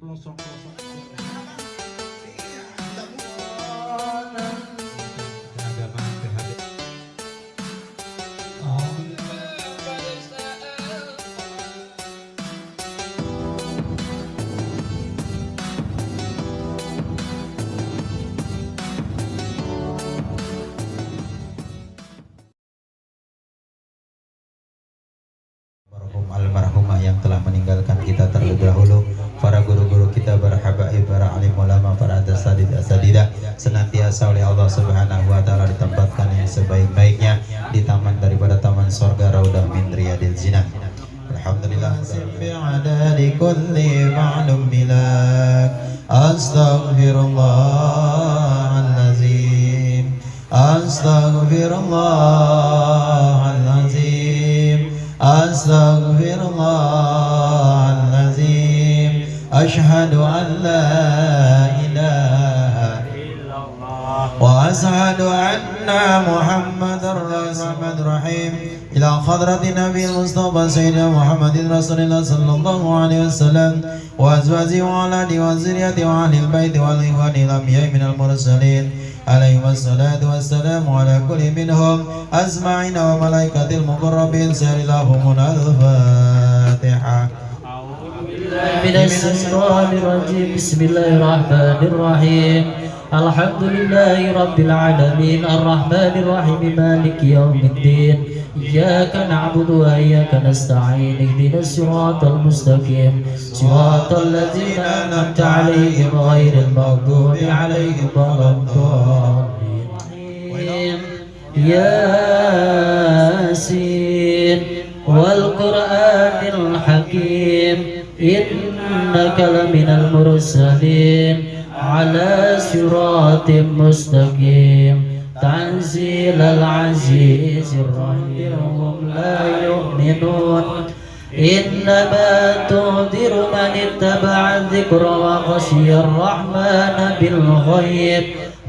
pelosok-pelosok. Almarhumah yang telah meninggalkan kita terlebih dahulu, para guru-guru kita, para habaib, para alim ulama, para asatidzah senantiasa oleh Allah Subhanahu wa taala ditempatkan yang sebaik-baiknya di taman daripada taman surga, raudhah min riyadil jinan. Alhamdulillah simbi adali kulli ma'lum milak astaghfirullahalazim astaghfirullahalazim Astaghfirullahaladzim Ashhadu an la ilaha illallah Wa ashhadu anna Muhammadar Rasulullah Ila khadrati Nabi Mustafa Sayyidina Muhammadin Rasulullah Sallallahu alaihi wasallam Wa azwaji wa aladi wa zuriyati wa ahlil baiti wa al-ikhwani al-amiyai minal mursalin عليه الصلاة والسلام على كل منهم أجمعين وملائكة المقربين سير لهم الفاتحة من الشيطان الرجيم بسم الله الرحمن الرحيم الحمد لله رب العالمين الرحمن الرحيم مالك يوم الدين إياك نعبد وإياك نستعين اهدنا الصراط المستقيم صراط الذين أنعمت عليهم غير المغضوب عليهم ولا الضالين ياسين والقرآن الحكيم إنك لمن المرسلين على صراط مستقيم تنزيل العزيز الرحيم هم لا يؤمنون إنما تنذر من اتبع الذكر وخشي الرحمن بالغيب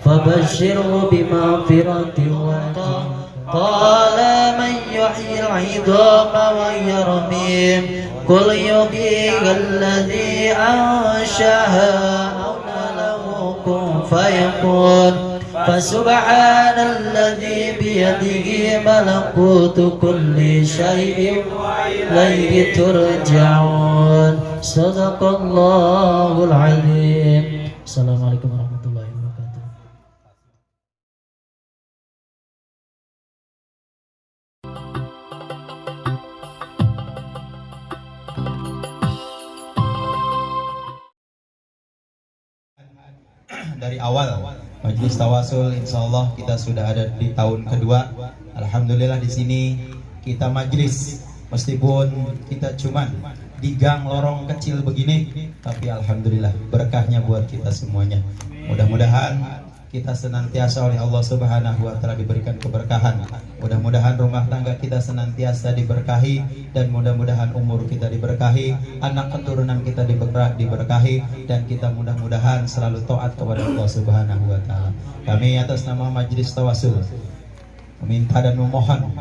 فبشره بمغفرة وأجر قال من يحيي العظام وهي رميم قل يحييها الذي أنشأها أولى له كن فيكون فسبحان الذي بيده ملكوت كل شيء وإليه ترجعون صدق الله العظيم. Assalamualaikum warahmatullahi wabarakatuh. Dari awal Majelis Tawasul, insya Allah kita sudah ada di tahun kedua. Alhamdulillah di sini kita majelis, meskipun kita cuman di gang lorong kecil begini, tapi alhamdulillah berkahnya buat kita semuanya. Mudah-mudahan kita senantiasa oleh Allah Subhanahu wa taala diberikan keberkahan. Mudah-mudahan rumah tangga kita senantiasa diberkahi, dan mudah-mudahan umur kita diberkahi, anak keturunan kita diberkahi, dan kita mudah-mudahan selalu taat kepada Allah Subhanahu wa taala. Kami atas nama Majelis Tawasul meminta dan memohon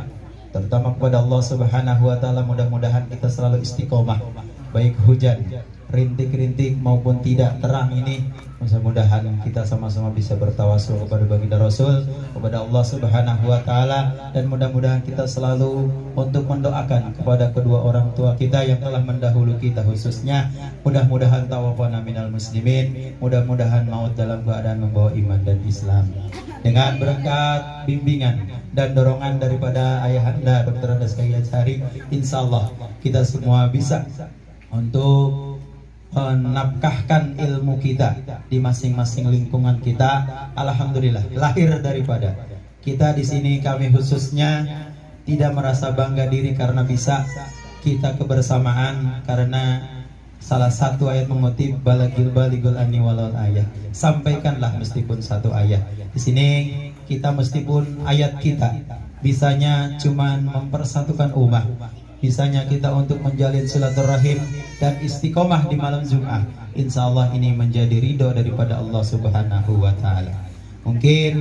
terutama kepada Allah Subhanahu wa taala, mudah-mudahan kita selalu istiqomah, baik hujan, rintik-rintik maupun tidak terang ini. Mudah-mudahan kita sama-sama bisa bertawasul kepada baginda Rasul, kepada Allah Subhanahu wa taala, dan mudah-mudahan kita selalu untuk mendoakan kepada kedua orang tua kita yang telah mendahului kita, khususnya mudah-mudahan tawafana minal muslimin, mudah-mudahan maut dalam keadaan membawa iman dan Islam. Dengan berkat bimbingan dan dorongan daripada ayahanda Dr. Andes Kayacari, insyaallah kita semua bisa untuk menafkahkan ilmu kita di masing-masing lingkungan kita. Alhamdulillah, lahir daripada kita di sini, kami khususnya tidak merasa bangga diri karena bisa kita kebersamaan, karena salah satu ayat mengutip balagil baligul ani walal ayat, sampaikanlah meskipun satu ayat. Di sini kita meskipun ayat kita bisanya cuman mempersatukan umat, bisanya kita untuk menjalin silaturahim dan istiqomah di malam Jumat. Insya Allah ini menjadi ridho daripada Allah Subhanahu wa taala. Mungkin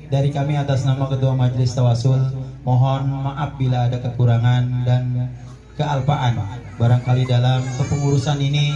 dari kami atas nama Ketua Majelis Tawasul, mohon maaf bila ada kekurangan dan kealpaan. Barangkali dalam kepengurusan ini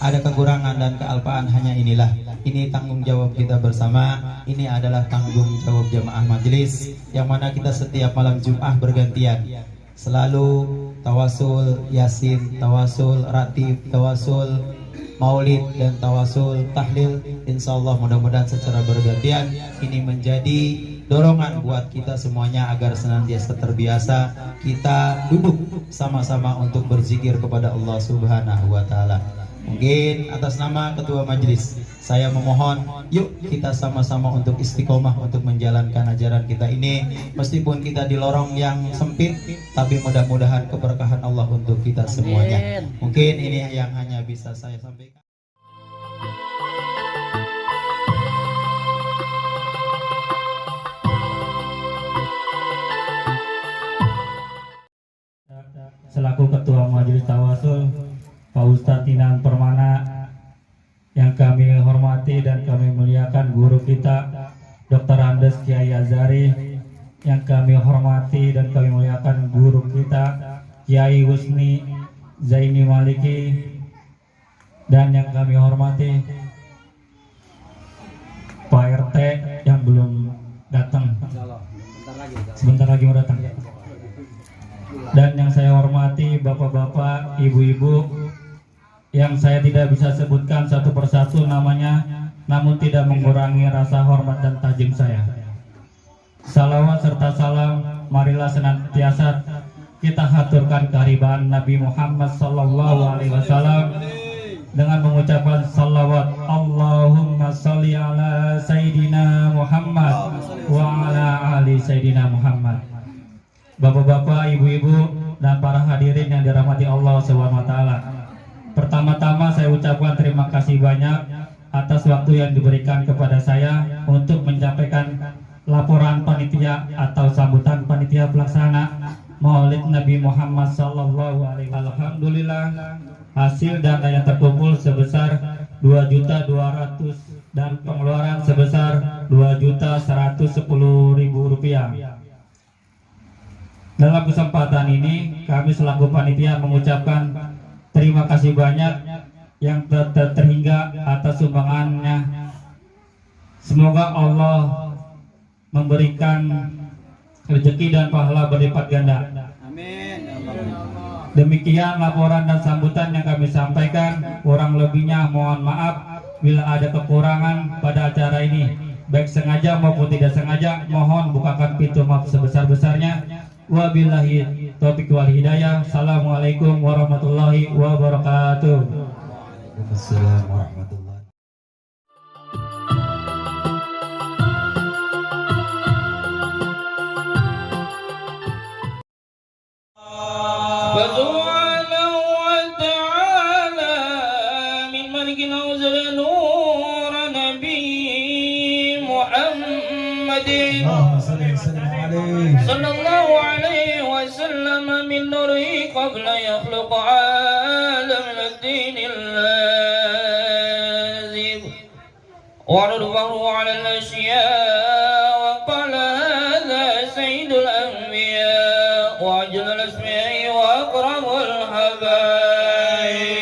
ada kekurangan dan kealpaan hanya inilah. Ini tanggung jawab kita bersama. Ini adalah tanggung jawab jamaah majelis, yang mana kita setiap malam Jumat bergantian selalu tawasul yasin, tawasul ratib, tawasul maulid, dan tawasul tahlil. Insyaallah mudah-mudahan secara bergantian ini menjadi dorongan buat kita semuanya agar senantiasa terbiasa kita duduk sama-sama untuk berzikir kepada Allah Subhanahu wa taala. Mungkin atas nama ketua majelis saya memohon, yuk kita sama-sama untuk istiqomah untuk menjalankan ajaran kita ini, meskipun kita di lorong yang sempit, tapi mudah-mudahan keberkahan Allah untuk kita semuanya. Mungkin ini yang hanya bisa saya sampaikan. Selaku Ketua Majelis Tawasul Pak Ustadz Tinan Permana, yang kami hormati dan kami muliakan guru kita Dr. Andes Kiai Azari, yang kami hormati dan kami muliakan guru kita Kiai Husni Zaini Maliki, dan yang kami hormati Pak RT yang belum datang, sebentar lagi mau datang, dan yang saya hormati bapak-bapak, ibu-ibu yang saya tidak bisa sebutkan satu persatu namanya, namun tidak mengurangi rasa hormat dan tajim saya. Salawat serta salam marilah senantiasa kita haturkan kehadiran Nabi Muhammad sallallahu alaihi wasallam dengan mengucapkan salawat Allahumma sholli ala Sayyidina Muhammad wa ala ali Sayyidina Muhammad. Bapak-bapak, ibu-ibu, dan para hadirin yang dirahmati Allah Subhanahu wa taala. Pertama-tama saya ucapkan terima kasih banyak atas waktu yang diberikan kepada saya untuk menyampaikan laporan panitia atau sambutan panitia pelaksana Maulid Nabi Muhammad sallallahu alaihi wasallam. Alhamdulillah, hasil dana yang terkumpul sebesar 2.200.000 dan pengeluaran sebesar 2.110.000 rupiah. Dalam kesempatan ini kami selaku panitia mengucapkan terima kasih banyak yang terhingga atas sumbangannya. Semoga Allah memberikan rezeki dan pahala berlipat ganda. Amin. Demikian laporan dan sambutan yang kami sampaikan. Kurang lebihnya mohon maaf bila ada kekurangan pada acara ini, baik sengaja maupun tidak sengaja. Mohon bukakan pintu maaf sebesar-besarnya. Wabillahi taufiq wal hidayah. Assalamualaikum warahmatullahi wabarakatuh. Assalamualaikum warahmatullahi sallallahu alaihi wasallam min nuri qabla yakhluq alam ad-din al-lazim wa nurbahu ala al-ashya wa qala hadha sayyidul anbiya wa ajlal asma'i wa akramul habaib.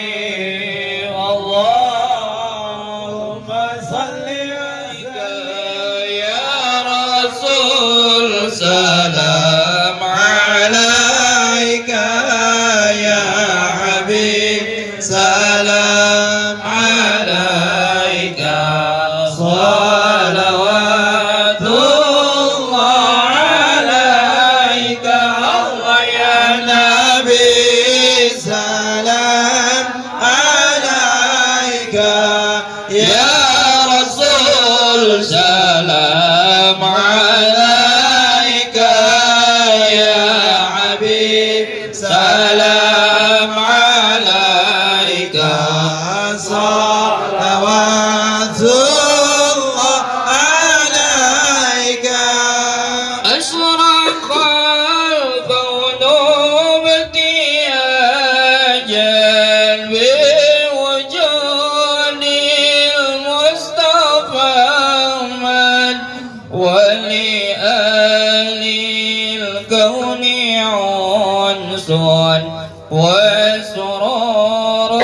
Allahumma salli alayka ya rasul, salam alaika ya habib, salam alaika, salawatullah alaika, Allah ya nabi, salam alaika ya rasul, salam alaika ya habib, salam alaika, salawatullah alaika. Ashraqal kawnu btiyajan biwujudil Mustafa Ahmad wali alil kauni unsun wa sururun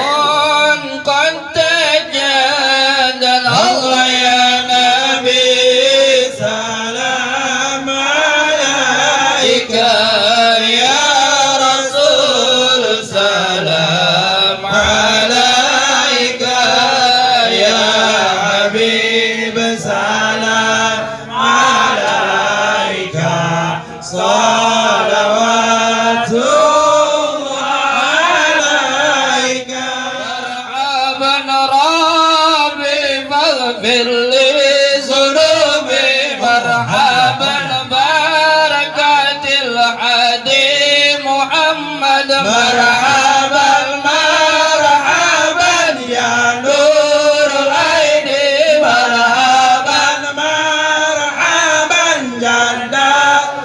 واغفر لي ذنوبي مرحبا بركات الحدي محمد مرحبا مرحبا يا نور العين مرحبا مرحبا جد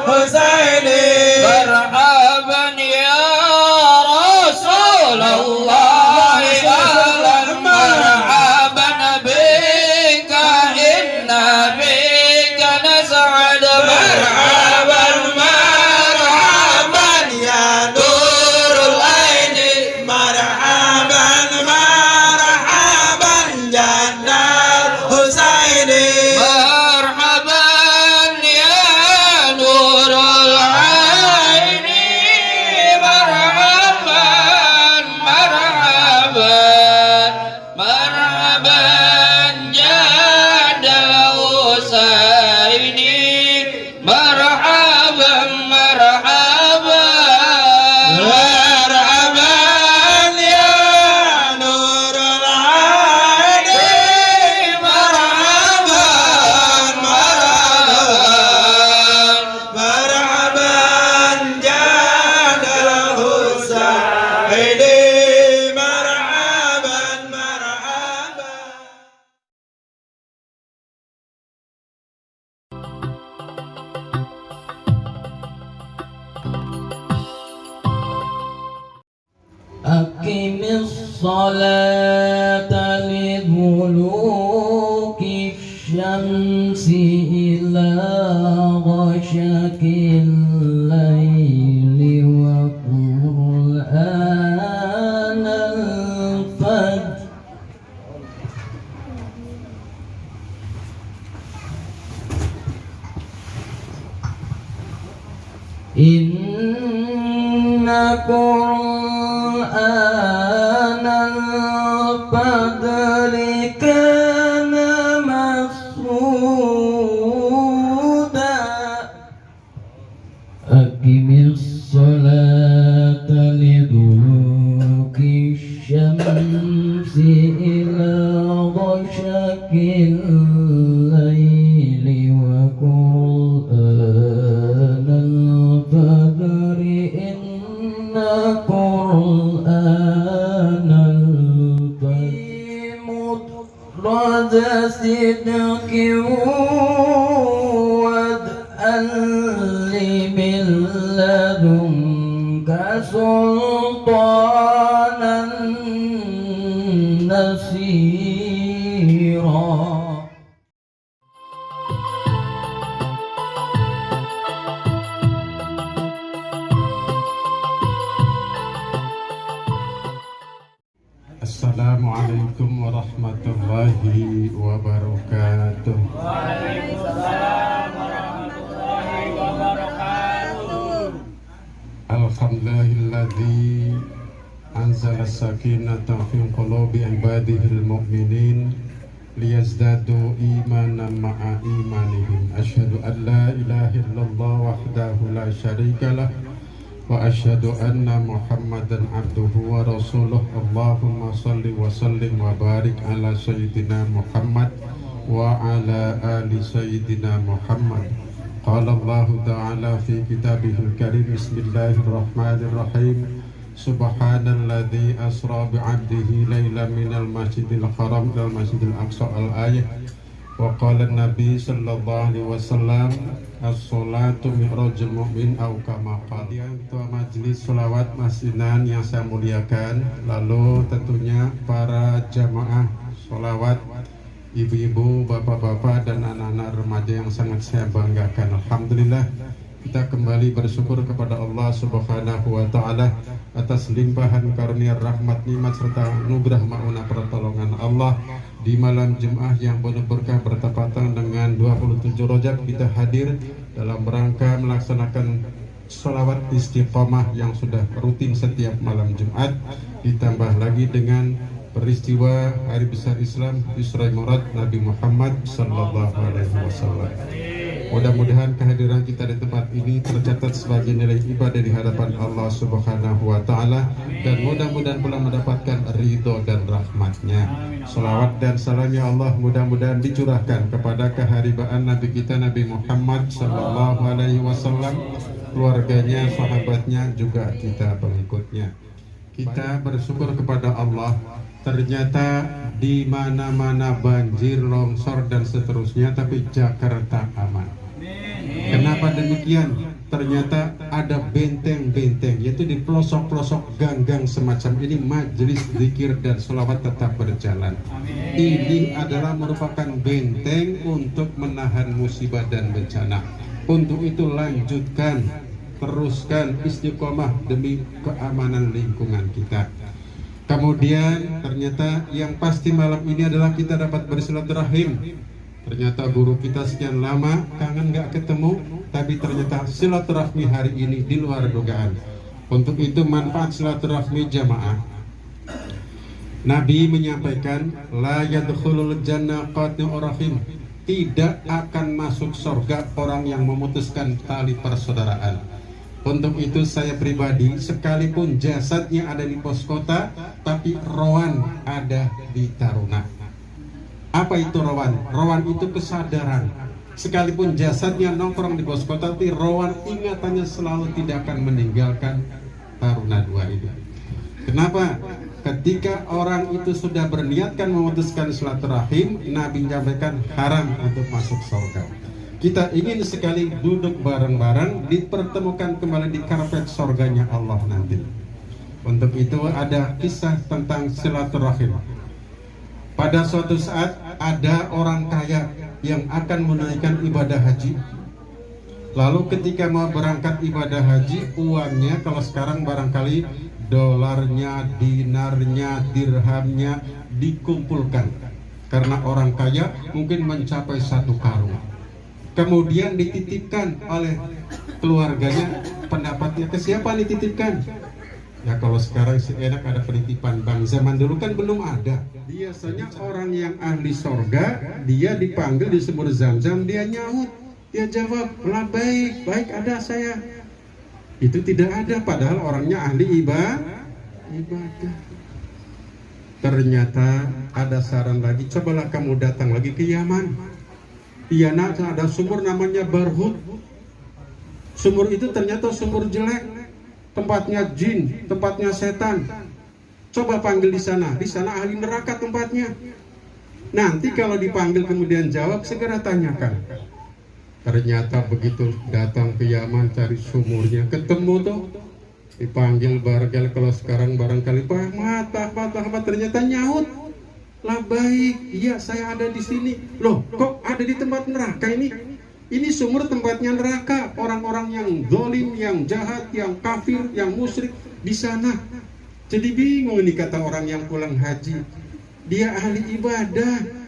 حسيني مرحبا يا رسول الله أهلا مرحبا بك إن بك نسعد مرحبا مرحبا يا نور العين مرحبا مرحبا جد حسيني مرحبا يا نور العين مرحبا مرحبا مرحبا جد الحسين مرحبا مرحبا مرحبا يا نور العين مرحبا مرحبا مرحبا جاد الحسين مرحبا مرحبا. أقم الصلاة لدلوك الشمس إلى غسق الليل وقرآن الفجر إن قرآن الفجر كان مسعودا أقم الصلاة لدلوك الشمس إلى غسق الليل وقرآن الفجر إن قرآن الفجر مدرج صدق وادأ من لدنك سلطانا نصيرا. Assalamualaikum warahmatullahi wabarakatuh. Alhamdulillahilladzi anzala sakinata fi qulubi ibadihil mu'minin liyazdadu imanan ma'a imanihim. Asyhadu an la ilaha illallah wahdahu la syarikalah wa asyhadu anna Muhammadan abduhu wa rasuluh. Allahumma salli wa sallim wa barik ala sayyidina Muhammad wa ala ali sayyidina Muhammad. Qala Allah ta'ala fi kitabihil karim. Bismillahirrahmanirrahim. Subhanalladzi asra bi'abdihi laylan minal masjidil haram ilal masjidil aqsa. Al-ayah. Wa qala Nabi sallallahu alaihi wasallam as-salatu mi'rajul mu'min au kama qala. Ketua majelis sholawat masjidan yang saya muliakan, lalu tentunya para jamaah sholawat, ibu-ibu, bapak-bapak, dan anak-anak remaja yang sangat saya banggakan. Alhamdulillah, kita kembali bersyukur kepada Allah Subhanahu wa Ta'ala atas limpahan karunia rahmat, nikmat serta anugerah maunah pertolongan Allah di malam Jumat yang penuh berkah bertepatan dengan 27 Rajab. Kita hadir dalam rangka melaksanakan sholawat istiqomah yang sudah rutin setiap malam Jumat, ditambah lagi dengan peristiwa hari besar Islam Isra Mi'raj Nabi Muhammad sallallahu alaihi wasallam. Mudah-mudahan kehadiran kita di tempat ini tercatat sebagai nilai ibadah di hadapan Allah Subhanahu wa Ta'ala, dan mudah-mudahan pula mendapatkan ridho dan rahmatnya. Salawat dan salamnya Allah mudah-mudahan dicurahkan kepada keharibaan Nabi kita Nabi Muhammad Sallallahu Alaihi Wasallam, keluarganya, sahabatnya, juga kita pengikutnya. Kita bersyukur kepada Allah, ternyata di mana-mana banjir, longsor dan seterusnya, tapi Jakarta aman. Kenapa demikian? Ternyata ada benteng-benteng, yaitu di pelosok-pelosok gang-gang semacam ini majelis zikir dan sholawat tetap berjalan. Ini adalah merupakan benteng untuk menahan musibah dan bencana. Untuk itu lanjutkan, teruskan istiqomah demi keamanan lingkungan kita. Kemudian ternyata yang pasti malam ini adalah kita dapat bersilaturahim. Ternyata guru kita sekian lama kangen gak ketemu, tapi ternyata silaturahmi hari ini di luar dugaan. Untuk itu manfaat silaturahmi jamaah. Nabi menyampaikan, la yadkhulul jannah qati'ur rahim. Tidak akan masuk surga orang yang memutuskan tali persaudaraan. Untuk itu saya pribadi, sekalipun jasadnya ada di pos kota, tapi rohan ada di Taruna. Apa itu rohan? Rohan itu kesadaran. Sekalipun jasadnya nongkrong di pos kota, tapi rohan ingatannya selalu tidak akan meninggalkan Taruna 2 ini. Kenapa? Ketika orang itu sudah berniatkan memutuskan silaturahim, Nabi menyampaikan haram untuk masuk surga. Kita ingin sekali duduk bareng-bareng, dipertemukan kembali di karpet surganya Allah nanti. Untuk itu ada kisah tentang silaturahim. Pada suatu saat ada orang kaya yang akan menunaikan ibadah haji. Lalu ketika mau berangkat ibadah haji, uangnya kalau sekarang barangkali dolarnya, dinarnya, dirhamnya dikumpulkan. Karena orang kaya mungkin mencapai 1 karung. Kemudian dititipkan oleh keluarganya, pendapatnya ke siapa dititipkan? Ya kalau sekarang enak ada penitipan bank, zaman dulu kan belum ada. Biasanya orang yang ahli sorga, dia dipanggil di sumur Zam-Zam, dia nyaut, dia jawab, lah baik, baik ada saya. Itu tidak ada, padahal orangnya ahli ibadah. Ternyata ada saran lagi, cobalah kamu datang lagi ke Yaman. Di Yaman ada sumur namanya Barhut. Sumur itu ternyata sumur jelek, tempatnya jin, tempatnya setan. Coba panggil di sana ahli neraka tempatnya. Nanti kalau dipanggil kemudian jawab, segera tanyakan. Ternyata begitu datang ke Yaman cari sumurnya, ketemu tuh, dipanggil barangkali kalau sekarang barangkali Pak Ahmad, ternyata nyaut. Lah baik, iya saya ada di sini. Loh, kok ada di tempat neraka ini? Ini sumur tempatnya neraka. Orang-orang yang zalim, yang jahat, yang kafir, yang musyrik di sana. Jadi bingung ini kata orang yang pulang haji. Dia ahli ibadah.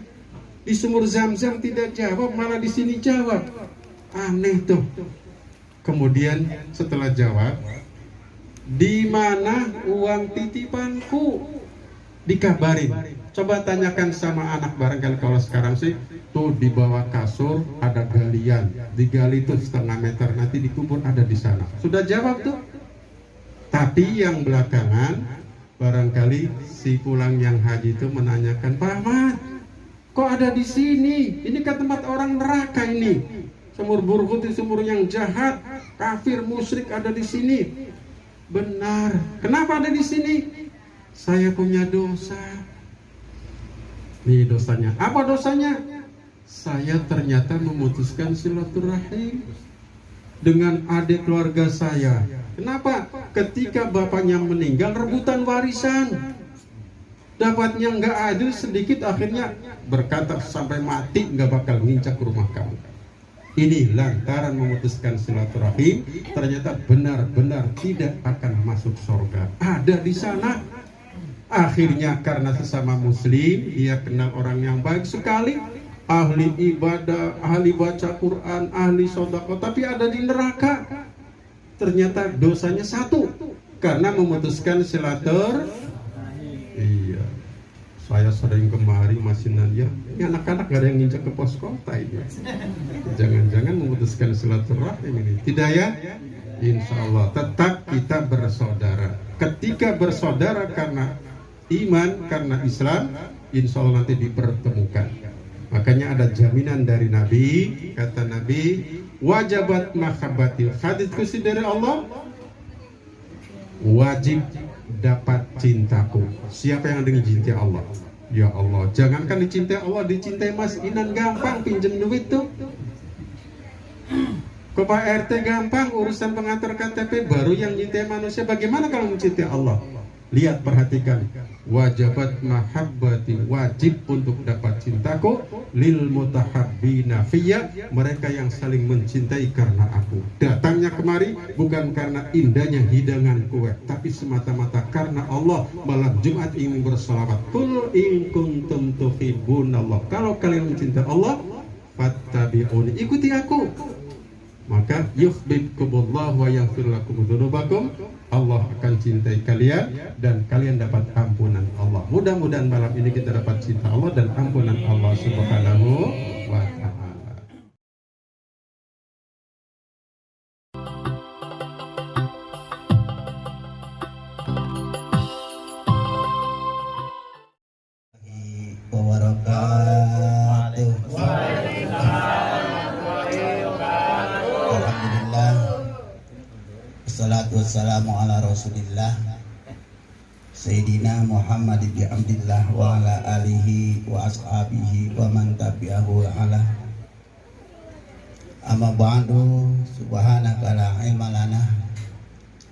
Di sumur Zam-Zam tidak jawab, malah di sini jawab. Aneh tuh. Kemudian setelah jawab, di mana uang titipanku? Dikabarin. Coba tanyakan sama anak barangkali kalau sekarang sih tuh di bawah kasur ada galian, digali tuh 1,5 meter, nanti dikubur ada di sana. Sudah jawab tuh. Tapi yang belakangan barangkali si pulang yang haji itu menanyakan, Pak Ahmad, kok ada di sini? Ini kan tempat orang neraka ini. Sumur Burhut itu sumur yang jahat, kafir, musyrik ada di sini. Benar. Kenapa ada di sini? Saya punya dosa. Nih dosanya. Apa dosanya? Saya ternyata memutuskan silaturahim dengan adik keluarga saya. Kenapa? Ketika bapaknya meninggal rebutan warisan, dapatnya nggak adil sedikit, akhirnya berkata sampai mati nggak bakal nginjak ke rumah kamu. Ini lantaran memutuskan silaturahim, ternyata benar-benar tidak akan masuk surga. Ada di sana. Akhirnya karena sesama muslim, dia kenal orang yang baik sekali, ahli ibadah, ahli baca Quran, ahli sedekah, tapi ada di neraka. Ternyata dosanya 1 karena memutuskan silaturahim. Iya. Saya sering kemari masih nanya, ini anak-anak gak ada yang nginjak ke pos kota ini. Jangan-jangan memutuskan silaturahim ini. Tidak ya? Insya Allah tetap kita bersaudara. Ketika bersaudara karena iman, karena Islam, insya Allah nanti dipertemukan. Makanya ada jaminan dari Nabi. Kata Nabi, wajabat mahabbatil, hadits kursi dari Allah, wajib dapat cintaku. Siapa yang dengan cinta Allah? Ya Allah, jangankan dicintai Allah, dicintai Mas Inan gampang, pinjem duit tuh. Ke Pak RT gampang, urusan pengantar KTP, baru yang cintai manusia. Bagaimana kalau mencintai Allah? Lihat, perhatikan. Wajabat mahabbati, wajib untuk dapat cintaku, lil mutahabbina fiyya, mereka yang saling mencintai karena aku. Datangnya kemari bukan karena indahnya hidangan kue, tapi semata-mata karena Allah. Malam Jumat ingin berselawat, qul in kuntum tuhibbunallah, kalau kalian mencintai Allah, fattabi'uni, ikuti aku, maka yuhibbukumullah wa yaghfir lakum dzunubakum, Allah akan cintai kalian dan kalian dapat ampunan Allah. Mudah-mudahan malam ini kita dapat cinta Allah dan ampunan Allah Subhanahu wa ta'ala. Wassalatu wassalamu ala rasulillah Sayyidina Muhammad ibn Abdillah wa ala alihi wa ashabihi wa man tabi'ahu ala amma ba'du. Subhanaka la ilma lana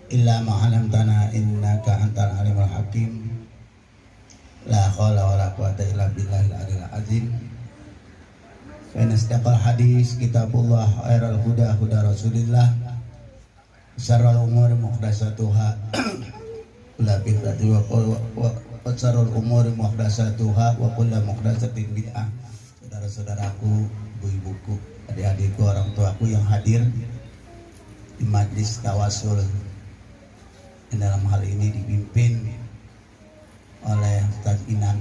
illa ma 'allamtana innaka antal alimul hakim. La haula wala quwwata illa billahil aliyil azim. Fa nasdaqal hadis kitabullah, khairal huda huda rasulillah, syarrul umuri muhdatsatuha la bid'ati wa syarrul umuri muhdatsatuha wa kullu muhdatsatin bid'ah. Saudara-saudaraku, ibu-ibuku, adik-adikku, orang tuaku yang hadir di majlis tawasul yang dalam hal ini dipimpin oleh Ustaz Inan,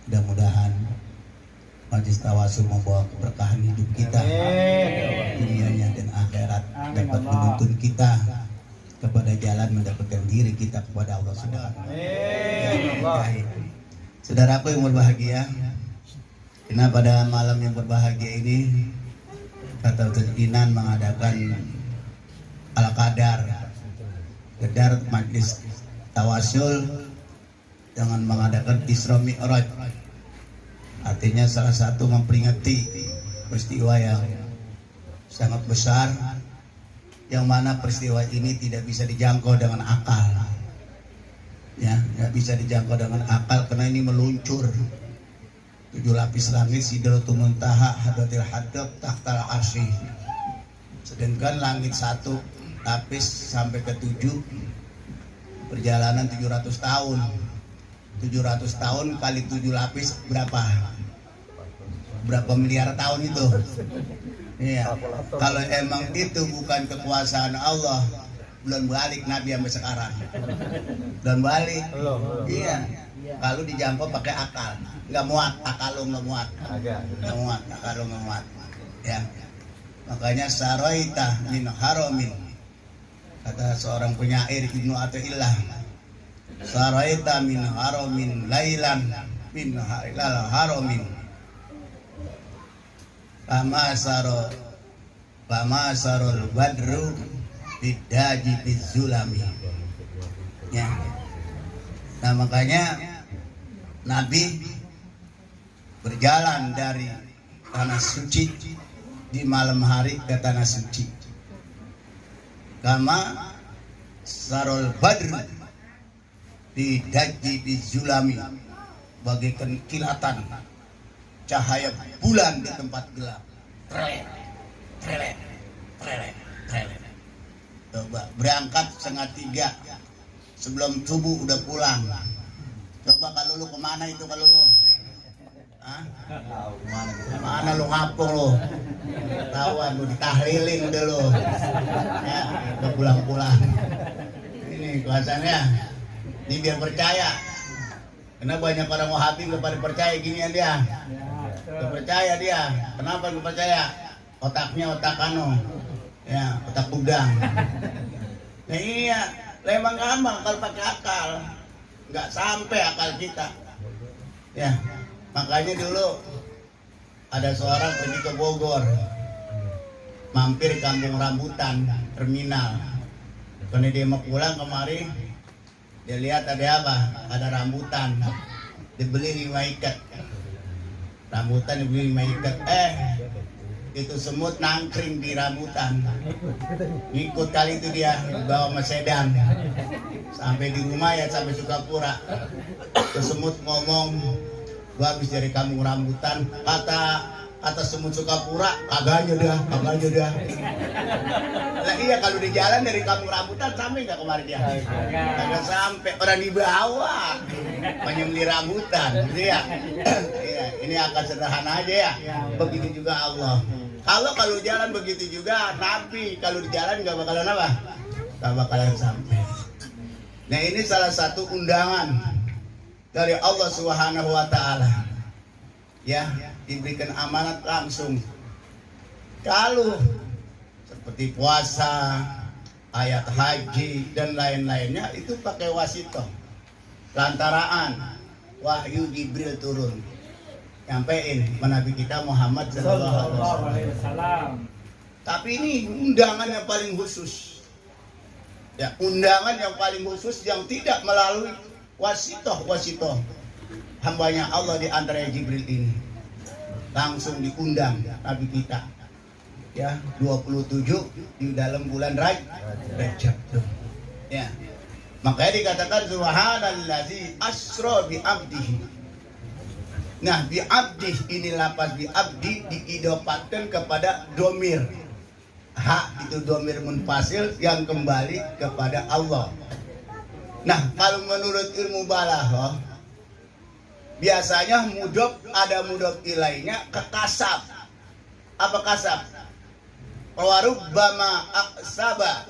mudah-mudahan majlis tawasul membawa keberkahan hidup kita, dunianya dan akhirat, dapat menuntun kita kepada jalan mendapatkan diri kita kepada Allah Subhanahu wa ta'ala. Saudaraku yang berbahagia, karena pada malam yang berbahagia ini kata Ustaz Inan mengadakan al-qadar, qadar majlis tawasul dengan mengadakan Isra Mi'raj. Artinya salah satu memperingati peristiwa yang sangat besar, yang mana peristiwa ini tidak bisa dijangkau dengan akal, ya, tidak bisa dijangkau dengan akal karena ini meluncur 7 lapis langit, Sidratul Muntaha, Hadratil Hadab, Tahtal Arsy. Sedangkan langit 1 lapis sampai ke 7 perjalanan 700 tahun. 700 tahun kali 7 lapis berapa? Berapa miliar tahun itu? Iya. Kalau emang itu bukan kekuasaan Allah, belum balik Nabi sampai sekarang. Belum balik. Iya. Kalau dijangkau pakai akal, nggak muat. Akal lo nggak muat. Nggak muat. Akal lo nggak muat. Ya. Makanya saraita min haramin, kata seorang penyair Ibnu Athaillah, saraita min haramin lailan min ilal haramin Fama sarul badru bidaji bizulami. Ya. Nah makanya Nabi berjalan dari tanah suci di malam hari ke tanah suci. Kama sarul badru bidaji bizulami, bagaikan kilatan cahaya bulan di tempat gelap. Trelet, trelet, trelet, trelet. Coba berangkat 2:30 sebelum subuh udah pulang. Coba kalau lu kemana itu kalau lu? Hah? Mana lu ngapung lu? Tahuan lu ditahlilin udah lu. Ya, udah pulang-pulang. Ini kelasannya. Ini biar percaya. Karena banyak orang Wahabi nggak pada percaya ginian dia. Nggak percaya dia. Kenapa nggak percaya? Otaknya otak ya otak udang. Nah iya, emang gampang kalau pakai akal, nggak sampai akal kita. Ya, makanya dulu ada seorang pergi ke Bogor, mampir kampung rambutan terminal. Karena dia mau pulang kemari, dia lihat ada apa? Ada rambutan, dibeli 5 ikat. Rambutan dibeli 5 ikat. Itu semut nangkring di rambutan. Ngikut kali itu dia bawa sama sedan. Sampai di rumah ya sampai Sukapura. Terus semut ngomong, gua habis dari kampung rambutan. Kata semut Sukapura, kagaknya dah. Nah iya kalau di jalan dari kampung rambutan sampai nggak kemarin dia? Kagak sampai, orang dibawa menyembeli rambutan, gitu ya. Ini akan sederhana aja ya. Begitu juga Allah. Kalau jalan begitu juga Nabi, kalau di jalan nggak bakalan apa? Nggak bakalan sampai. Nah ini salah satu undangan dari Allah Subhanahu Wa Taala. Ya, diberikan amanat langsung. Kalau seperti puasa, ayat haji dan lain-lainnya itu pakai wasitoh. Lantaraan wahyu Jibril turun, nyampein Nabi kita Muhammad sallallahu alaihi wasallam. Tapi ini undangan yang paling khusus. Ya, undangan yang paling khusus yang tidak melalui wasitoh. Hambanya Allah di antara Jibril ini langsung diundang Nabi kita. Ya, 27 di dalam bulan Rajab. Ya. Makanya dikatakan subhanallazi asra bi abdihi. Nah, bi abdi ini lapas bi abdi diidopatkan kepada domir. Hak itu domir munfasil yang kembali kepada Allah. Nah, kalau menurut ilmu balaghah biasanya mudhof ada mudhof ilainya ke kasab. Apa kasab? Warubbama aqsaba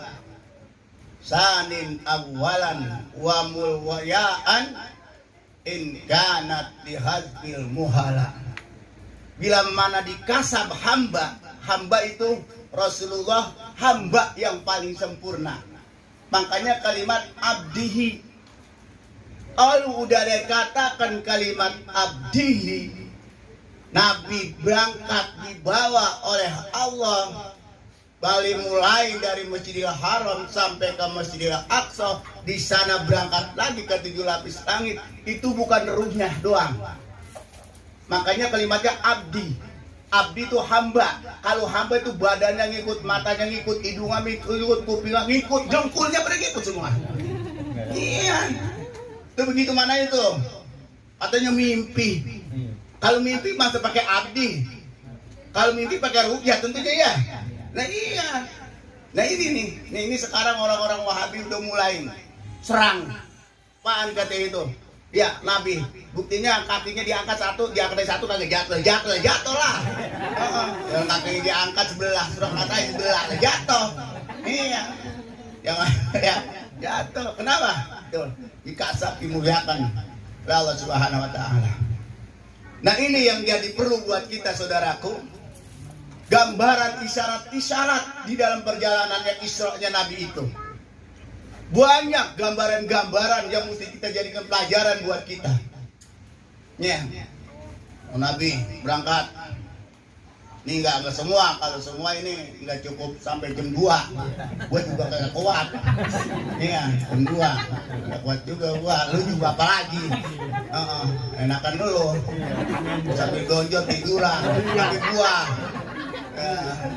sanin awwalan wa mulwayaan in kanat dihadzil muhala. Bila mana dikasab hamba itu Rasulullah hamba yang paling sempurna. Makanya kalimat abdihi, kalau udah dikatakan kalimat abdihi, Nabi berangkat dibawa oleh Allah, balik mulai dari Masjidil Haram sampai ke Masjidil Aqsa, di sana berangkat lagi ke 7 lapis langit. Itu bukan ruhnya doang. Makanya kalimatnya abdi. Abdi itu hamba. Kalau hamba itu badannya ngikut, matanya ngikut, hidungnya ngikut, kupingnya ngikut, jengkulnya pada ngikut semua. Iya. Itu begitu mana itu? Katanya mimpi. Kalau mimpi masa pakai abdi. Kalau mimpi pakai rukyah tentunya ya. Nah iya. Nah ini nih. Ini sekarang orang-orang Wahabi udah mulai serang. Apaan kata itu? Ya Nabi. Buktinya kakinya diangkat satu, diangkat satu kagak jatuh lah. Yang kakinya diangkat sebelah, sudah katanya sebelah, jatuh. Iya. Jangan ya jatuh. Kenapa? Tuh, dikasab dimuliakan oleh Allah Subhanahu Wa Taala. Nah ini yang jadi perlu buat kita saudaraku. Gambaran isyarat-isyarat di dalam perjalanannya Isra-nya Nabi itu. Banyak gambaran-gambaran yang mesti kita jadikan pelajaran buat kita. Ya. Nabi berangkat. Ini enggak semua, kalau semua ini enggak cukup sampai jam 2. Gua juga enggak kuat. Iya, jam 2. Enggak kuat juga gua. Lu juga apa lagi? Enakan lu. Sambil gonjol tiduran, kaki gua.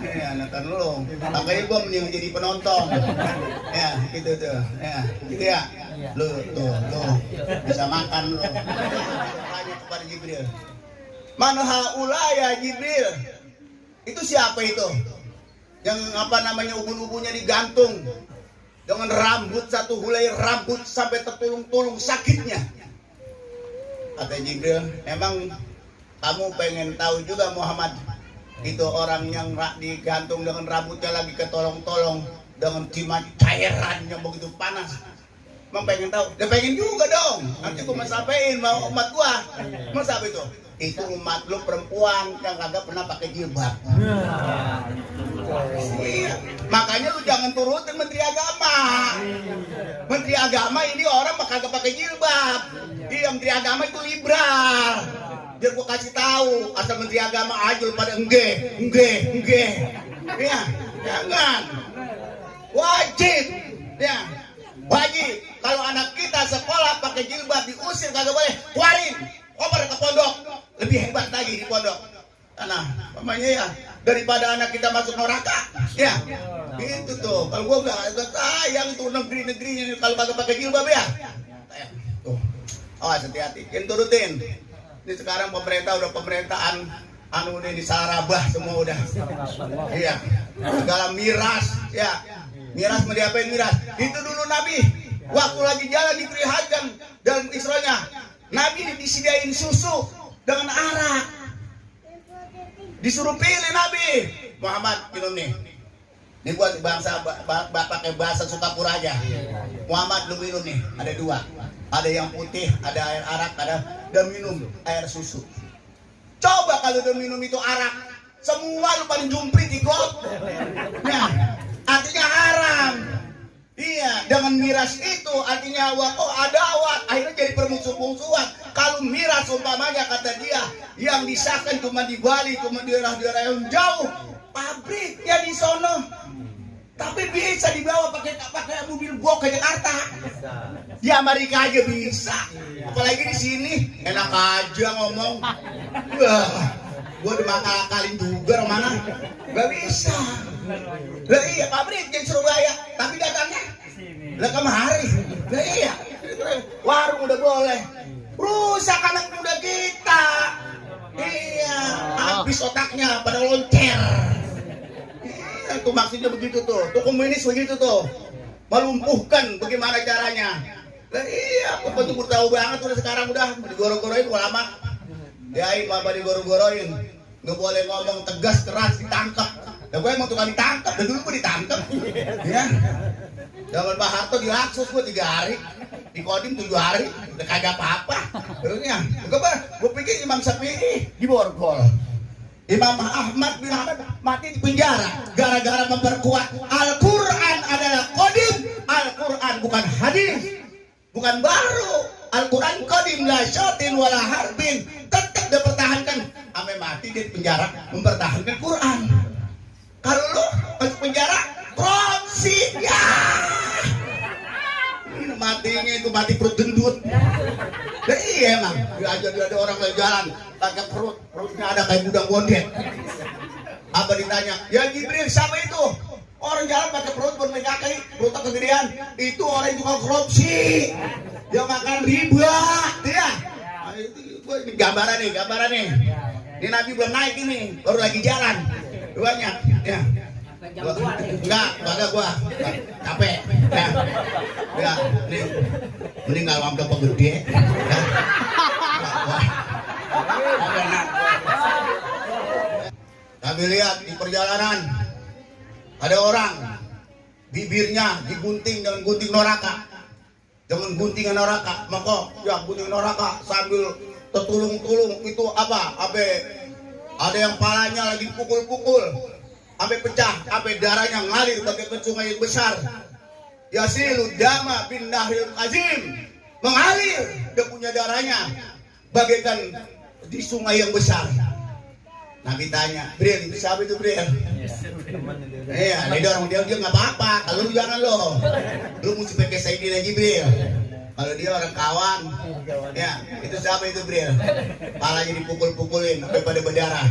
Ya, enakan lu. Makanya gua mending jadi penonton. Ya, gitu tuh. Ya, gitu ya. Lu tuh bisa makan lu. Tanya kepada Jibril. Man haula ya Jibril? Itu siapa itu? Yang apa namanya ubun-ubunnya digantung dengan rambut satu hulai rambut sampai tertulung-tulung sakitnya. Kata Jibril, emang kamu pengen tahu juga Muhammad? Itu orang yang digantung dengan rambutnya lagi ketolong-tolong dengan cairan yang begitu panas. Emang pengen tahu? Ya pengen juga dong. Nanti gua mau sampein mau umat gua. Masa apa itu? Itu umat lu perempuan yang kagak pernah pakai jilbab. Iya. Makanya lu jangan turutin Menteri Agama. Menteri Agama ini orang kagak pakai jilbab. Iya, Menteri Agama itu liberal. Biar gua kasih tahu, asal Menteri Agama aja lu pada enggak. Iya, jangan. Wajib. Ya. Wajib. Kalau anak kita sekolah pakai jilbab diusir kagak boleh. Keluarin. Oper ke pondok. Lebih hebat lagi di pondok. Nah, namanya ya daripada anak kita masuk neraka. Ya. Itu tuh. Kalau gua enggak sayang tuh negeri-negerinya kalau kagak pakai jilbab ya. Tuh. Awas hati-hati. Yang turutin. Ini sekarang pemerintah udah pemerintahan anu ini disarabah semua udah. Iya. Segala miras, ya. Miras mau diapain miras? Itu dulu Nabi waktu lagi jalan di Hajjam dalam Isra'nya. Nabi disediain susu dengan arak. Disuruh pilih Nabi. Muhammad minum nih. Ini buat bangsa pakai bahasa Sukapura aja. Muhammad lu minum nih, ada dua. Ada yang putih, ada air arak, ada minum air susu. Coba kalau udah minum itu arak, semua lu paling jumprit ikut. Nah, artinya haram. Iya, dengan miras itu artinya adawat, akhirnya jadi permusuh-musuhan. Kalau miras umpamanya kata dia yang disahkan cuma di Bali, cuma di daerah-daerah yang jauh, pabriknya di sono. Tapi bisa dibawa pakai mobil gua ke Jakarta. Di Amerika aja bisa. Apalagi di sini enak aja ngomong. Wah, gua dimakal-akalin juga mana? Gak bisa. Lah iya pabrik di Surabaya, tapi datangnya lah kemari. Lah iya. Warung udah boleh. Rusak anak muda kita. Iya, habis otaknya pada loncer. Itu maksudnya begitu tuh. Tuh komunis begitu tuh. Melumpuhkan bagaimana caranya. Lah iya, apa tuh tahu banget udah sekarang udah digoro-goroin ulama. Yai apa digoro-goroin. Nggak boleh ngomong tegas keras ditangkap. Ya gue emang tukang ditangkap, dan dulu gue ditangkap. Ya. Zaman Pak Harto di Laksus gue 3 hari, di Kodim 7 hari, udah kagak apa-apa. Terusnya, gue pikir Imam Syafi'i di Borgol. Imam Ahmad bin Hanbal mati di penjara gara-gara memperkuat Al-Quran adalah Kodim. Al-Quran bukan hadis, bukan baru. Al-Quran Kodim la syatin wala harbin. Tetap dipertahankan. Sampai mati di penjara mempertahankan Quran. Kalau lu masuk penjara, korupsi ya. Matinya itu mati perut gendut. Nah, iya emang. Ada orang lagi jalan, pakai perutnya ada kayak gudang bondet. Apa ditanya? Ya Jibril, siapa itu? Orang jalan pakai perut bermegakai, perutnya kegedean. Itu orang yang tukang korupsi. Dia makan riba, ya. Nah, itu ini gambaran nih. Ini Nabi belum naik ini, baru lagi jalan. Duanya, ya. Enggak gua. Capek. Ya. Ini enggak ngambil penggede. Ya. Kami lihat di perjalanan ada orang bibirnya digunting dengan gunting noraka. Dengan guntingan noraka, maka ya gunting noraka sambil tertulung-tulung itu apa? Ada yang palanya lagi pukul-pukul sampai pecah, sampai darahnya ngalir bagaikan sungai yang besar. Yasilu dama bin nahril azim, mengalir dia punya darahnya bagaikan di sungai yang besar. Nabi tanya, Bril, itu siapa itu Bril? Iya, dia orang dia nggak apa-apa. Kalau lu jangan lo, lu mesti pakai Sayyidina Jibril. Kalau dia orang kawan, ya itu siapa itu Bril? Palanya dipukul-pukulin sampai pada berdarah.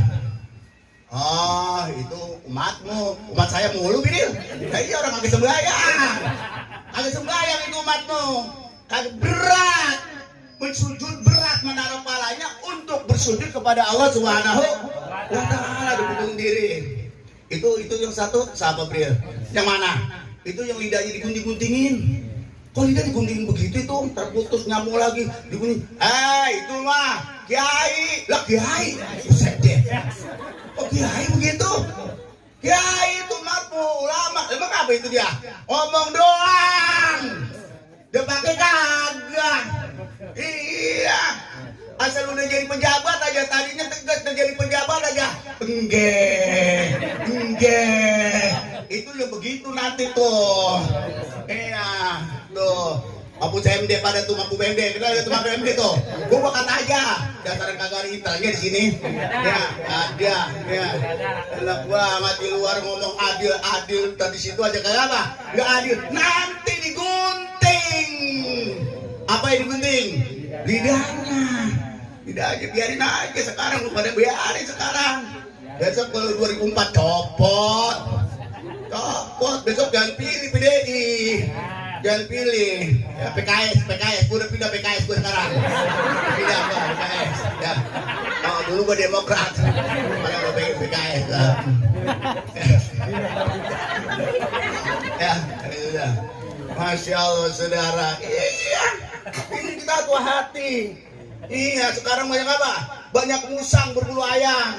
Oh, itu umatmu, umat saya mulu Bril. Iya orang agak sembahyang itu umatmu. Kagak berat, bersujud berat menaruh palanya untuk bersujud kepada Allah Subhanahu wa Ta'ala dipukulin diri. Itu yang satu siapa Bril? Yang mana? Itu yang lidahnya digunting-guntingin. Kok lidah diguntingin begitu itu terputus nyamuk lagi digunting. Itu mah kiai. Lah kiai. Buset deh. Kok kiai begitu? Kiai itu matmu ulama. Emang apa itu dia? Ngomong doang. Dia pakai kagak. Iya. Asal udah jadi pejabat aja, tadinya tegas udah jadi pejabat aja. Enggak. Itu ya begitu nanti tuh. Iya, tuh. Mampu CMD pada tuh mampu BMD, kenal ya tuh mampu BMD tuh. Gua kata aja, dasar kagak ada intelnya di sini. Ya, ada, ya. Enak banget di luar ngomong adil, tadi situ aja kayak apa? Nggak adil. Nanti digunting. Apa yang digunting? Lidahnya. Lidah aja, biarin aja sekarang, lu pada biarin sekarang. Besok kalau 2004 copot, besok jangan pilih PDI. Jangan pilih ya, PKS, gue udah pindah PKS gue sekarang. Pindah ke PKS ya. Oh, dulu gue Demokrat, malah gue pengen PKS ya, ya. Masya Allah saudara. Iya, ini kita tua hati. Iya, sekarang banyak apa? Banyak musang berbulu ayam.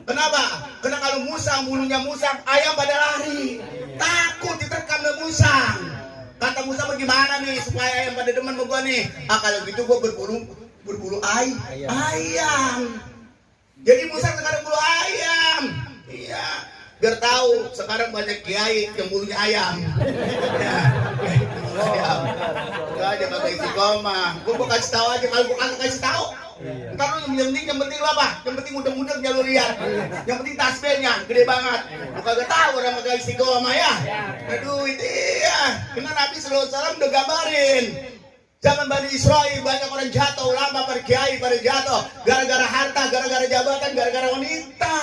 Kenapa? Karena kalau musang, bulunya musang, ayam pada lari. Takut diterkam oleh musang. Kata Musa bagaimana nih supaya ayam pada demen sama gua nih? Kalau gitu gua berbulu ayam. Jadi Musa sekarang bulu ayam. Iya. Biar tahu sekarang banyak kiai yang bulunya ayam. Ya. Ayam. Enggak aja pakai istiqomah. Gua kasih tahu aja, kalau gua kasih tahu. Ntar lu yang penting apa? Yang penting mudah-mudah jalur lihat. Yang penting tasbihnya gede banget. Lu kagak tahu orang pakai istiqomah ya. Aduh itu ya. Karena Nabi sallallahu alaihi wasallam udah gambarin. Zaman Bani Israil banyak orang jatuh, ulama para kiai pada jatuh gara-gara harta, gara-gara jabatan, gara-gara wanita.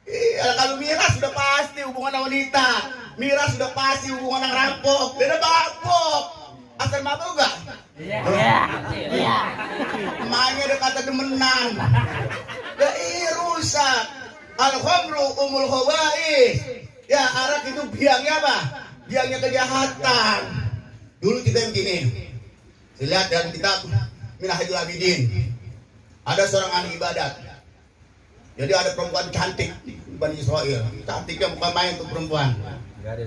Iya, kalau miras sudah pasti hubungan sama wanita. Miras sudah pasti hubungan dengan rampok. Beda mabuk. Asal mabuk enggak? Iya. Emaknya udah kata demenan. Rusak. Al-khamru umul khaba'is. Ya, arak itu biangnya apa? Biangnya kejahatan. Dulu kita begini. Saya lihat dalam kitab Minhajul Abidin. Ada seorang ahli ibadat. Jadi ada perempuan cantik di Bani Israil. Cantiknya bukan main tuh perempuan.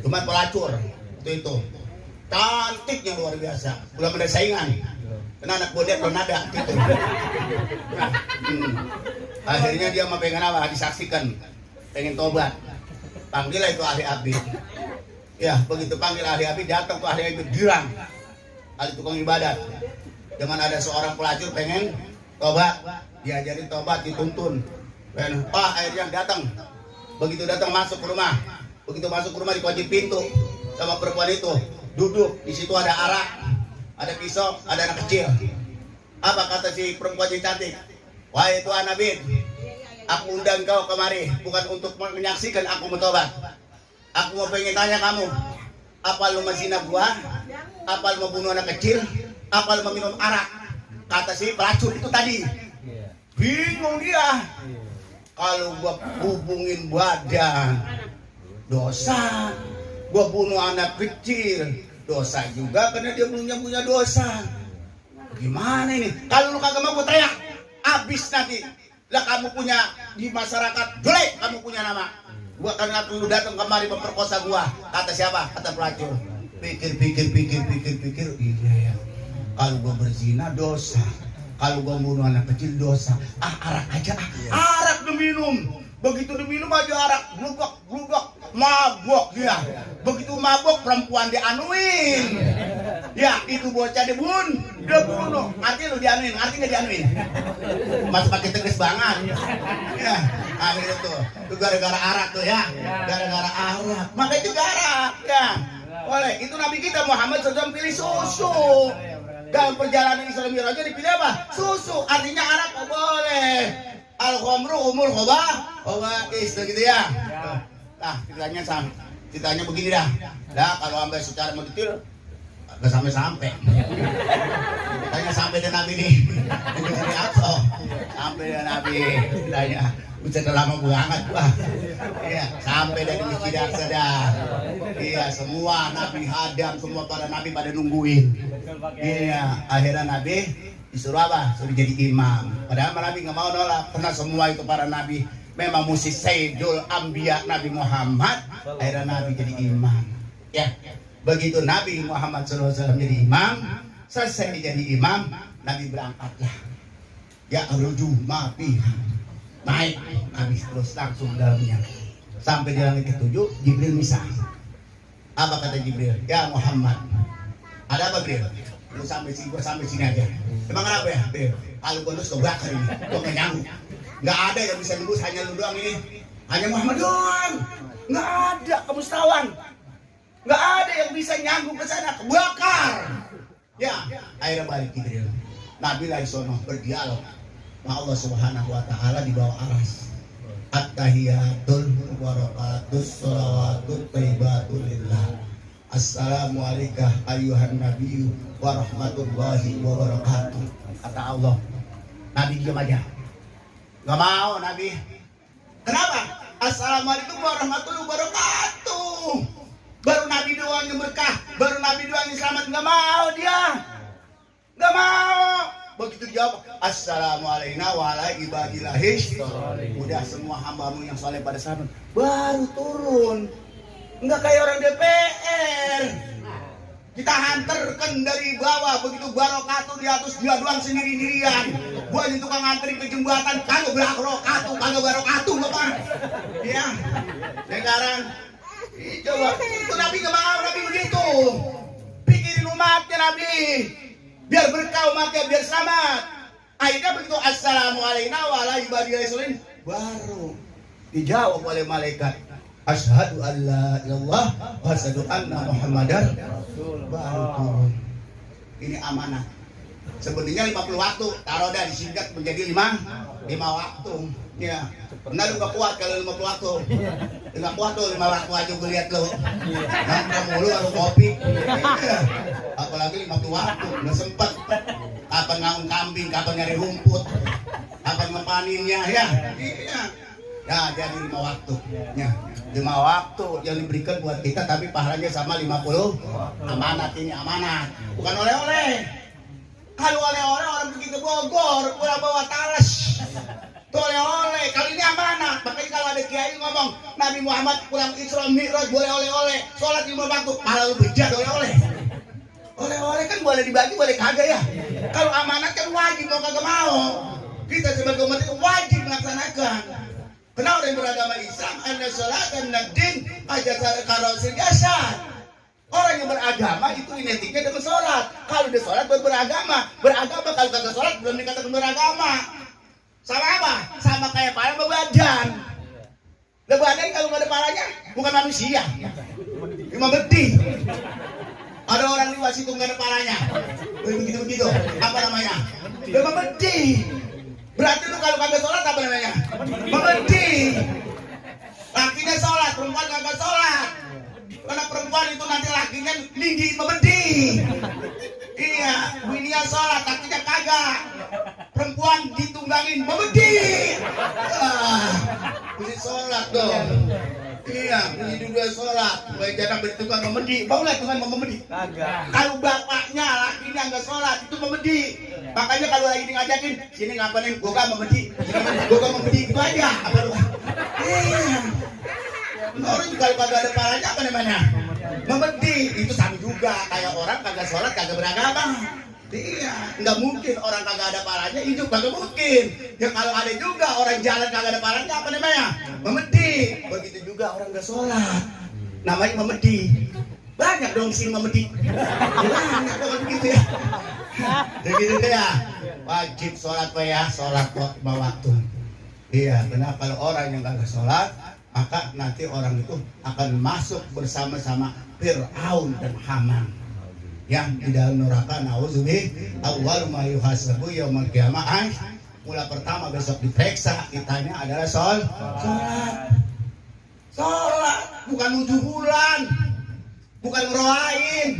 Cuma pelacur. Itu. Cantiknya luar biasa. Belum ada saingan. Karena anak bodet nada gitu. Nah, akhirnya dia mau pengen apa? Disaksikan. Pengen tobat. Panggil itu ahli abid. Ya, begitu panggil ahli abid, datang tuh ahli abid girang. Ahli tukang ibadat. Dengan ada seorang pelacur pengen tobat, diajarin tobat, dituntun. Pak, akhirnya datang. Begitu datang masuk ke rumah. Begitu masuk ke rumah dikunci pintu sama perempuan itu. Duduk, di situ ada arak, ada pisau, ada anak kecil. Apa kata si perempuan yang cantik? Wahai Tuhan Nabi, aku undang kau kemari bukan untuk menyaksikan aku bertobat. Aku mau pengen tanya kamu, apa lu mazina gua? Apa lu mau bunuh anak kecil? Apa lu mau minum arak? Kata si pelacur itu tadi. Bingung dia. Kalau gua hubungin badan, dosa. Gua bunuh anak kecil, dosa juga karena dia belum punya dosa. Gimana ini? Kalau lu kagak mau gua teriak, abis nanti. Lah kamu punya di masyarakat jelek, kamu punya nama. Gua karena lu datang kemari memperkosa gua. Kata siapa? Kata pelacur. Pikir. Iya ya. Kalau gua berzina dosa. Kalau gua bunuh anak kecil dosa. Arak aja. Arak diminum. Begitu diminum aja arak, glugak, mabok dia. Begitu mabok perempuan dianuin. Ya, itu bocah dia bunuh. Artinya lu dianuin, artinya dianuin. Mas pakai tegas banget. Ya, akhirnya tuh gara-gara arak tuh ya. Gara-gara arak. Maka itu arak ya. Oleh itu Nabi kita Muhammad SAW pilih susu. Dalam perjalanan Isra Mi'raj dipilih apa? Susu. Artinya arak oh, boleh. Al-khamru umul khaba'is gitu ya. Nah, ceritanya begini dah. Dah kalau sampai secara mendetail enggak sampai. Tanya sampai dan Nabi nih. Dari Aqsa. Sampai dan Nabi. Tanya, udah lama banget gua. Iya, sampai dari Masjid Aqsa dah. Iya, semua Nabi Adam, semua para nabi pada nungguin. Iya, akhirnya Nabi disuruh apa? Suruh jadi imam. Padahal Nabi nggak mau nolak. Karena semua itu para nabi memang mesti Sayyidul Anbiya Nabi Muhammad. Akhirnya Nabi jadi imam. Ya, Begitu Nabi Muhammad SAW jadi imam, selesai jadi imam, Nabi berangkatlah. Ya ruju mafi. Naik Nabi terus langsung dalamnya. Sampai di langit ketujuh, Jibril misah. Apa kata Jibril? Ya Muhammad. Ada apa Jibril? Lu sampai sini aja. Emang kenapa ya? Jibril, kalau gue terus kebakar ini, gue gak nyanggup. Gak ada yang bisa nembus, hanya lu doang ini. Hanya Muhammad doang. Gak ada kemustawan. Gak ada yang bisa nyanggup ke sana, kebakar. Ya, akhirnya balik Jibril. Nabi lagi sono berdialog sama Allah Subhanahu wa taala di bawah aras. At-tahiyatul warakatus salawatut thayyibatul lillah. Assalamualaikum ayyuhan nabiyyu wa rahmatullahi wa barakatuh. Kata Allah. Nabi diam aja. Gak mau Nabi. Kenapa? Assalamualaikum warahmatullahi wabarakatuh. Baru Nabi doang yang berkah, baru Nabi doang yang selamat. Gak mau dia. Gak mau. Begitu jawab, Assalamualaikum warahmatullahi wabarakatuh. Udah semua hambamu yang soleh pada sahabat baru turun. Enggak kayak orang DPR. Kita hantarkan dari bawah, begitu barokatuh di atas dia doang sendiri-sendirian. Gua ini tukang nganterin ke jembatan, kagak barokatuh, kagak barokatuh bapak. Ya, sekarang coba itu Nabi gak mau, Nabi begitu. Pikirin umatnya Nabi. Biar berkah umatnya, biar selamat. Akhirnya begitu Assalamualaikum warahmatullahi wabarakatuh. Baru dijawab oleh malaikat. Asyhadu an la ilallah wa asyhadu anna Muhammadar baru turun. Ini amanah. Sebenarnya 50 waktu, taruh dah disingkat menjadi 5 waktu. Ya. Benar lu gak kuat kalau 50 waktu. Enggak kuat tuh 5 waktu aja gue lihat lo. Nongkrong mulu baru kopi. Apalagi 50 waktu, enggak sempat. Kapan ngaung kambing, kapan nyari rumput, kapan ngepaninnya ya. Iya. Ya, jadi 5 waktu. Ya. 5 waktu yang diberikan buat kita, tapi pahalanya sama 50. Amanat ini amanat, bukan oleh-oleh. Kalau oleh-oleh orang pergi ke Bogor, pulang bawa talas. Itu oleh-oleh. Kalau ini amanat. Makanya kalau ada kiai ngomong Nabi Muhammad pulang Isra Mi'raj boleh oleh-oleh, sholat 5 waktu, malah lu bejat oleh-oleh. Oleh-oleh kan boleh dibagi, boleh kagak ya. Kalau amanat kan wajib, mau kagak mau. Kita sebagai umat itu wajib melaksanakan. Karena orang yang beragama Islam, anna sholat dan din aja karosil jasad. Orang yang beragama itu identiknya dengan sholat. Kalau dia sholat beragama, kalau kagak sholat belum dikatakan beragama. Sama apa? Sama kayak pala sama badan. Badan kalau nggak ada palanya bukan manusia. Cuma beti. Ada orang di situ nggak ada palanya. Begitu. Apa namanya? Cuma beti. Berarti lu kalau kagak sholat apa namanya? Membeti. Lakinya sholat, perempuan kagak sholat. Karena perempuan itu nanti lakinya tinggi membeti. Iya, bininya sholat, lakinya kagak. Perempuan ditunggangin membeti. Mesti sholat dong. Iya, mesti juga sholat. Baik jangan bertukang memedi. Mau lihat Tuhan mau memedi? Kagak. Kalau bapaknya lakinya nggak sholat itu memedi. Makanya kalau lagi ngajakin sini ngapain gua kan memedi, gitu aja. Apa lu? Iya. Orang kalau kagak ada palanya apa namanya? Memedi. Itu sama juga kayak orang kagak sholat kagak beragama. Iya, nggak mungkin orang kagak ada palanya hidup, kagak mungkin. Ya kalau ada juga orang jalan kagak ada palanya apa namanya? Memedi. Begitu juga orang nggak sholat, namanya memedi. Banyak dong sini memedi. Banyak dong begitu ya. Begitu ya. Wajib sholat pak ya, sholat kok 5 waktu. Iya, karena kalau orang yang nggak sholat, maka nanti orang itu akan masuk bersama-sama Fir'aun dan Haman yang di dalam neraka. Nauzubillah. Awwal ma yuhasabu yaumil qiyamah. Mula pertama besok diperiksa ditanya adalah sholat. Bukan 7 bulan, bukan ngeroain,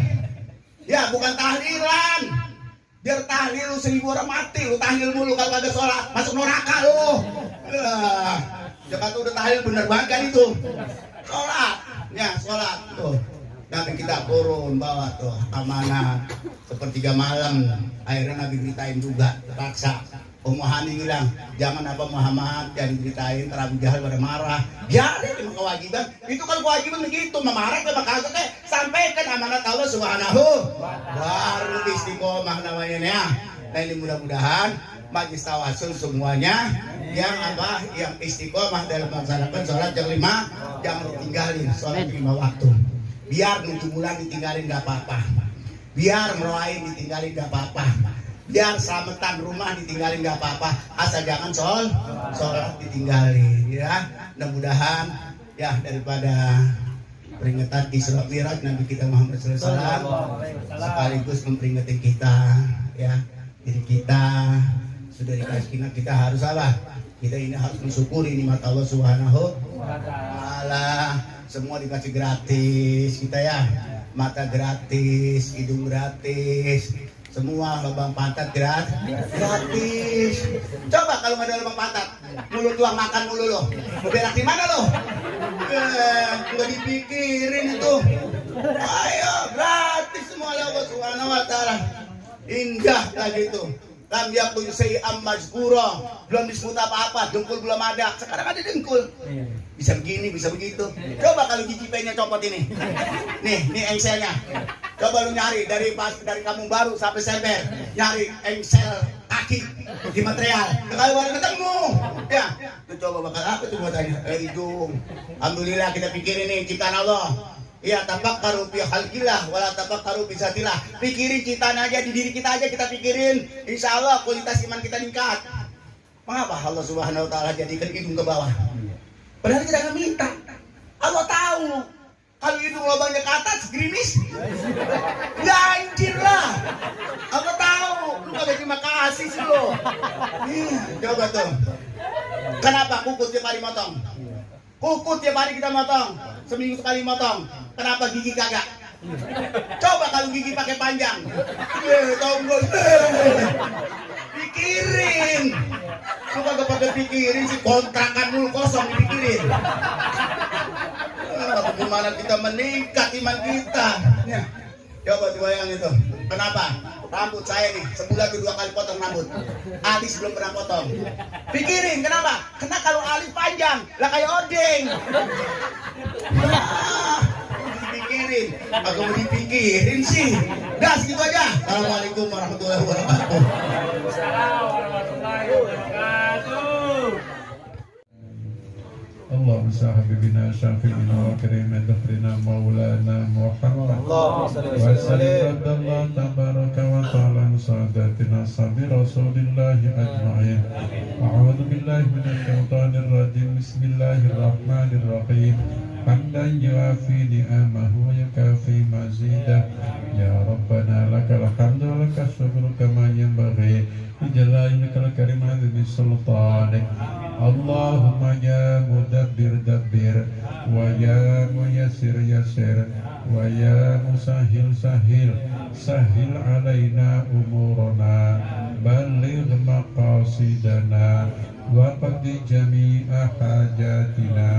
ya bukan tahlilan. Biar tahlil lu 1000 orang mati, lu tahlil mulu kalau kagak sholat masuk neraka lu. Jakarta udah tahlil bener banget kan itu. Sholat, ya sholat tuh. Nabi kita turun bawa tuh amanah sepertiga malam. Akhirnya Nabi beritain juga terpaksa. Ummu Hani bilang jangan apa Muhammad jangan diberitain Abu Jahal pada marah. Ya itu kewajiban. Itu kan kewajiban begitu. Memarah sama kagak sampaikan amanat Allah Subhanahu baru istiqomah namanya ya. Nah ini mudah-mudahan majlis tawasul semuanya yang yang istiqomah dalam melaksanakan sholat yang 5, jangan ditinggalin sholat 5 waktu. Biar nunggu bulan ditinggalin gak apa-apa, biar meroain ditinggalin gak apa-apa, biar selamatan rumah ditinggalin gak apa-apa, asal jangan sholat ditinggalin ya. Mudah-mudahan ya daripada peringatan Isra Mi'raj Nabi kita Muhammad SAW sekaligus memperingati kita ya, diri kita sudah dikasih kita harus apa? Kita ini harus mensyukuri nikmat Allah Subhanahu wa Ta'ala. Semua dikasih gratis kita ya, mata gratis, hidung gratis, semua lubang pantat gratis. Coba kalau nggak ada lubang pantat, mulut tuang makan mulu lo, mau berak di mana lo? Nggak dipikirin itu. Ayo gratis semua oleh Allah Subhanahu wa Ta'ala. Indah lagi itu. Lam yakun syai'am mazkura, belum disebut apa-apa, dengkul belum ada. Sekarang ada dengkul. Bisa begini, bisa begitu. Coba kalau gigi pennya copot ini. Nih engselnya. Coba lu nyari dari Kampung Baru sampai Semper, nyari engsel kaki di material. Kalau baru ketemu, ya. Tuh coba bakal apa tuh buatannya? Hidung. Alhamdulillah kita pikirin nih ciptaan Allah. Ya tafakkaru fi khalqillah wala tafakkaru fi zatillah. Pikirin ciptaan aja, di diri kita aja kita pikirin. Insya Allah kualitas iman kita meningkat. Mengapa Allah Subhanahu wa Ta'ala jadikan hidung ke bawah? Padahal kita nggak minta. Allah tahu kalau hidung lubangnya ke atas gerimis, anjir lah. Allah tahu. Lu nggak terima kasih sih lo. Coba tuh. Kenapa kuku tiap hari motong? Kuku tiap hari kita motong, seminggu sekali motong. Kenapa gigi kagak? Coba kalau gigi pakai panjang. Tonggol. Pikirin. Coba gak pada pikirin sih, kontrakan dulu kosong dipikirin. Bagaimana kita meningkat iman kita? Ya. Coba dibayangin itu. Kenapa? Rambut saya nih sebulan 2 kali potong rambut. Alis belum pernah potong. Pikirin kenapa? Karena kalau alis panjang lah kayak odeng. Dipikirin, aku mau dipikirin sih. Udah segitu aja. Assalamualaikum warahmatullahi wabarakatuh. Waalaikumsalam warahmatullahi wabarakatuh. اللهم حبيبنا شافعنا وكريم ظهرنا مولانا محمد وسلم الله تبارك وتعالى ساداتنا صحابي رسول الله اجمعين. اعوذ بالله من الشيطان الرجيم. بسم الله الرحمن الرحيم. حمدا يوافي نعمه ويكافي مزيدا. يا ربنا لك الحمد ولك الشكر كما ينبغي بجلالك الكريم بسلطانك. اللهم يا مدبر دبر ويا ميسر يسر ويا مسهل سهل سهل علينا أمورنا بلغ مقاصدنا وقض جميع حاجاتنا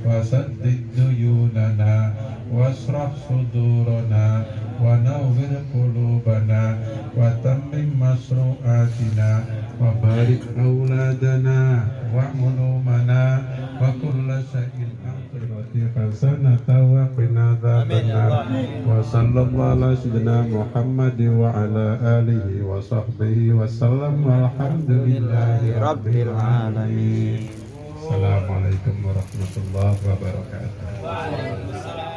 وسدد ديوننا واشرح صدورنا ونور قلوبنا وتمم مشروعاتنا وبارك أولادنا وعلومنا وكل شيء آخرة حسنة وقنا عذاب النار. وصلى الله على سيدنا محمد وعلى آله وصحبه وسلم والحمد لله رب العالمين. Assalamualaikum warahmatullahi wabarakatuh.